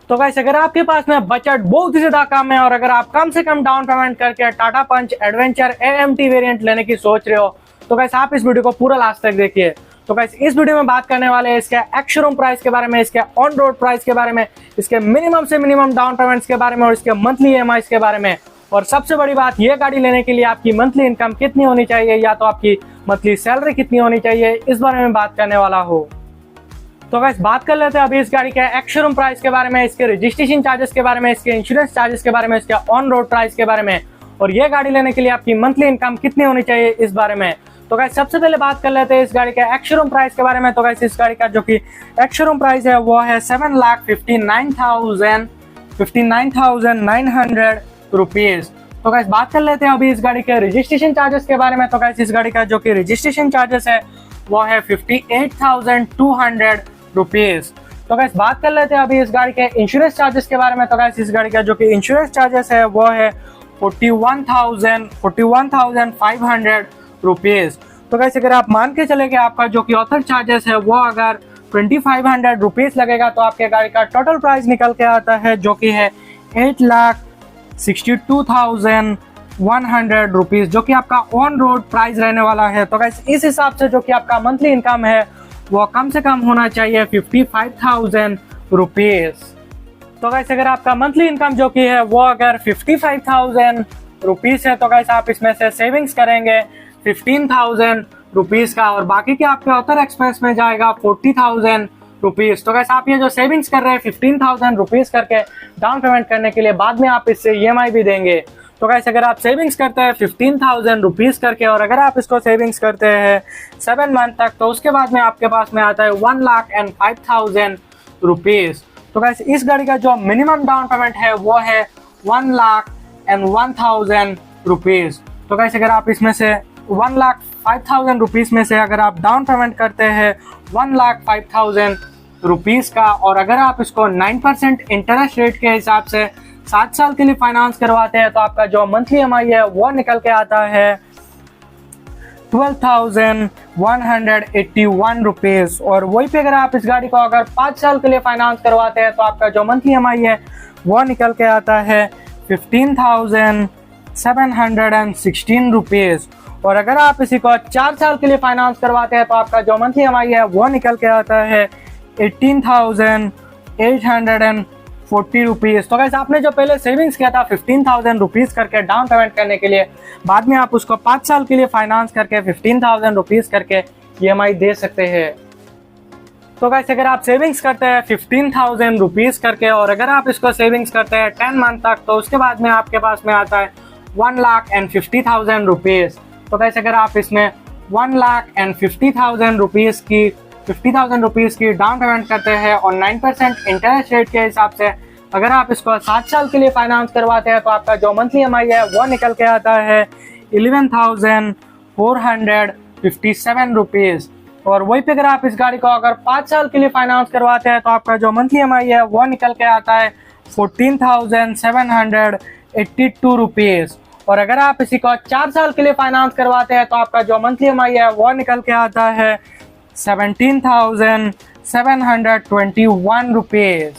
तो गाइस अगर आपके पास में बजट बहुत ही ज्यादा कम है और अगर आप कम से कम डाउन पेमेंट करके टाटा पंच एडवेंचर एएमटी वेरिएंट लेने की सोच रहे हो तो गाइस आप इस वीडियो को पूरा लास्ट तक देखिए। तो गाइस इस वीडियो में बात करने वाले हैं इसके एक्स-शोरूम प्राइस के बारे में, इसके ऑन रोड प्राइस के बारे में, इसके मिनिमम से मिनिमम डाउन पेमेंट्स के बारे में और इसके मंथली ईएमआईस के बारे में। और सबसे बड़ी बात, ये गाड़ी लेने के लिए आपकी मंथली इनकम कितनी होनी चाहिए या तो आपकी मंथली सैलरी कितनी होनी चाहिए, इस बारे में बात करने वाला हो। तो गाइस बात कर लेते हैं अभी इस गाड़ी के एक्स-शोरूम प्राइस के बारे में, इसके रजिस्ट्रेशन चार्जेस के बारे में, इसके इंश्योरेंस चार्जेस के बारे में, इसके ऑन रोड प्राइस के बारे में और ये गाड़ी लेने के लिए आपकी मंथली इनकम कितनी होनी चाहिए इस बारे में। तो गाइस सबसे पहले बात कर लेते हैं इस गाड़ी के एक्स-शोरूम प्राइस के बारे में। तो गाइस इस गाड़ी का जो कि एक्स-शोरूम प्राइस है वो है 7,59,900 रुपीज। तो गाइस बात कर लेते हैं अभी इस गाड़ी के रजिस्ट्रेशन चार्जेस के बारे में। तो गाइस इस गाड़ी का जो कि रजिस्ट्रेशन चार्जेस है वो है 58,200 रुपीज। तो गाइस बात कर लेते हैं अभी इस गाड़ी के इंश्योरेंस चार्जेस के बारे में। तो गाइस इस गाड़ी का जो कि इंश्योरेंस चार्जेस है वो है 41,500 रुपीज। तो गाइस अगर आप मान के चले कि आपका जो कि ऑथर चार्जेस है वो अगर 2500 रुपीज लगेगा तो आपके गाड़ी का टोटल प्राइस निकल के आता है जो कि है 8,62,100 रुपीज, जो कि आपका ऑन रोड प्राइस रहने वाला है। तो गाइस इस हिसाब से जो कि आपका मंथली इनकम है वो कम से कम होना चाहिए 55,000 रुपीज। तो गाइस अगर आपका मंथली इनकम जो कि है वो अगर 55,000 रुपीज है तो गाइस आप इसमें से सेविंग्स करेंगे 15,000 रुपीज का और बाकी के आपके ऑथर एक्सपेंस में जाएगा 40,000 रुपीज। तो गाइस आप ये जो सेविंग्स कर रहे हैं 15,000 रुपीज करके डाउन पेमेंट करने के लिए, बाद में आप इससे ईएमआई भी देंगे। तो गाइस अगर आप सेविंग्स करते हैं 15,000 रुपीज करके और अगर आप इसको सेविंग्स करते हैं 7 मंथ तक तो उसके बाद में आपके पास में आता है 1,05,000 रुपीज। तो गाइस इस गाड़ी का जो मिनिमम डाउन पेमेंट है वो है 1,01,000 रुपीज। तो गाइस अगर आप इसमें से 1,05,000 रुपीज में से अगर आप डाउन पेमेंट करते हैं 1,05,000 रुपीज का और अगर आप इसको 9% इंटरेस्ट रेट के हिसाब से 7 साल के लिए फाइनेंस करवाते हैं तो आपका जो मंथली ईएमआई है वो निकल के आता है 12,181 रुपीज। और वही पे अगर आप इस गाड़ी को अगर 5 साल के लिए फाइनेंस करवाते हैं तो आपका जो मंथली ईएमआई है वो निकल के आता है 15,716 रुपीज। और अगर आप इसी को 4 साल के लिए फाइनेंस करवाते हैं तो आपका जो मंथली ईएमआई है वो निकल के आता है 18,840 रुपीज। तो गाइस आपने जो पहले सेविंग्स किया था 15,000 रुपीज करके डाउन पेमेंट करने के लिए, बाद में आप उसको 5 साल के लिए फाइनेंस करके 15,000 रुपीज करके ईएमआई दे सकते हैं। तो गाइस अगर आप सेविंग्स करते हैं 15,000 रुपीज करके और अगर आप इसको सेविंग्स करते हैं 10 मंथ तक तो उसके बाद में आपके पास में आता है 1,50,000 रुपीज। तो गाइस अगर आप इसमें 1,50,000 रुपीज की 50,000 रुपीज की डाउन पेमेंट करते हैं और 9% इंटरेस्ट रेट के हिसाब से अगर आप इसको 7 साल के लिए फाइनेंस करवाते हैं तो आपका जो मंथली ईएमआई है वो निकल के आता है 11,457 रुपीज। और वही पे अगर आप इस गाड़ी को अगर 5 साल के लिए फाइनेंस करवाते हैं तो आपका जो मंथली ईएमआई है वो निकल के आता है 14,782 रुपीज। और अगर आप इसी को 4 साल के लिए फाइनेंस करवाते हैं तो आपका जो मंथली ईएमआई है वो निकल के आता है 17,721 रुपीज।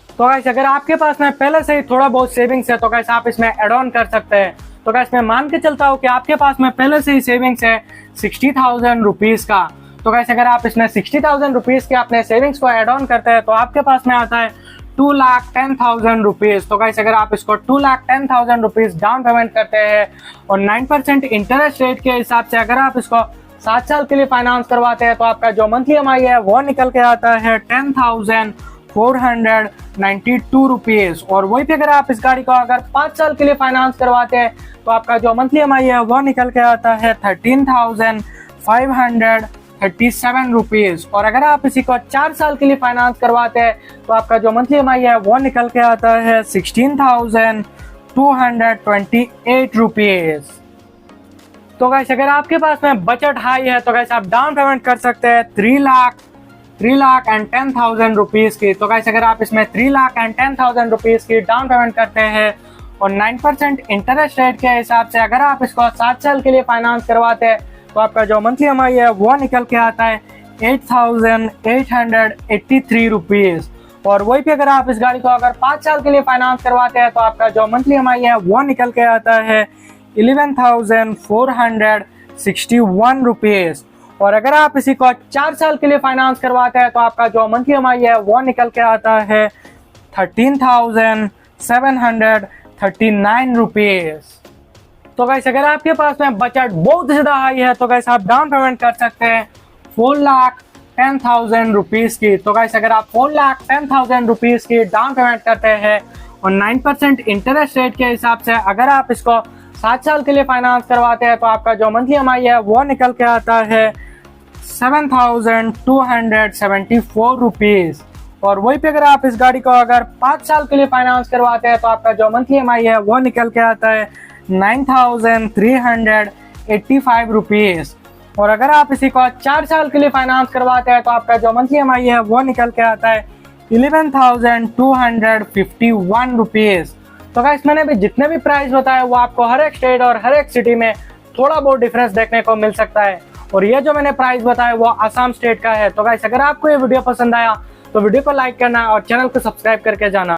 तो गाइस अगर आपके पास में पहले से ही थोड़ा बहुत सेविंग्स है तो गाइस आप इसमें एड ऑन कर सकते हैं। तो गाइस मैं मान के चलता हूँ कि आपके पास में पहले से ही सेविंग्स है 60,000 रुपीज का। तो गाइस अगर आप इसमें 60,000 रुपीज के अपने सेविंग्स को एड ऑन करते हैं तो आपके पास में आता है 2,10,000 रुपीज। तो गाइस अगर आप इसको 2,10,000 रुपीज डाउन पेमेंट करते हैं और 9% इंटरेस्ट रेट के हिसाब से अगर आप इसको 7 साल के लिए फाइनेंस करवाते हैं तो आपका जो मंथली ईएमआई है वो निकल के आता है 10,492 रुपीज। और वही पे अगर आप इस गाड़ी को अगर 5 साल के लिए फाइनेंस करवाते हैं तो आपका जो मंथली ईएमआई है वो निकल के आता है 13,537 रुपीज। और अगर आप इसी को 4 साल के लिए फाइनेंस करवाते हैं तो आपका जो मंथली ईएमआई है वो निकल के आता है 16,228 रुपीज। तो गाइस अगर आपके पास में बजट हाई है तो गाइस आप डाउन पेमेंट कर सकते हैं 3,10,000 रुपीज की। तो गाइस अगर आप इसमें 3,10,000 रुपीज की डाउन पेमेंट करते हैं और 9% इंटरेस्ट रेट के हिसाब से अगर आप इसको 7 साल के लिए फाइनेंस करवाते हैं तो आपका जो मंथली ईएमआई है वो निकल के आता है 8,883 रुपीज। और वहीं पे अगर आप इस गाड़ी को अगर 5 साल के लिए फाइनेंस करवाते हैं तो आपका जो मंथली EMI है वो निकल के आता है 11,461 रुपीज़। और अगर आप इसी को 4 साल के लिए फाइनेंस करवाते हैं तो आपका जो मंथली EMI है वो निकल के आता है 13,739 रुपीज़। तो गाइस अगर आपके पास में बजट बहुत ज़्यादा हाई है तो गाइस आप डाउन पेमेंट कर सकते हैं 4,10,000 रुपीज़ की। तो गाइस अगर आप 4,10,000 रुपीज़ की डाउन पेमेंट करते हैं और 9% इंटरेस्ट रेट के हिसाब से अगर आप इसको 7 साल के लिए फाइनेंस करवाते हैं तो आपका जो मंथली EMI है वो निकल के आता है 7,274 रुपीज़। और वहीं पे अगर आप इस गाड़ी को अगर 5 साल के लिए फाइनेंस करवाते हैं तो आपका जो मंथली EMI है वो निकल के आता है 9,385 रुपीज़। और अगर आप इसी को 4 साल के लिए फाइनेंस करवाते हैं तो आपका जो मंथली EMI है वो निकल के आता है 11,251 रुपीज़। तो गाइस मैंने भी जितने भी प्राइस बताए वो आपको हर एक स्टेट और हर एक सिटी में थोड़ा बहुत डिफरेंस देखने को मिल सकता है। और ये जो मैंने प्राइस बताया वो असम स्टेट का है। तो गाइस अगर आपको ये वीडियो पसंद आया तो वीडियो को लाइक करना और चैनल को सब्सक्राइब करके जाना।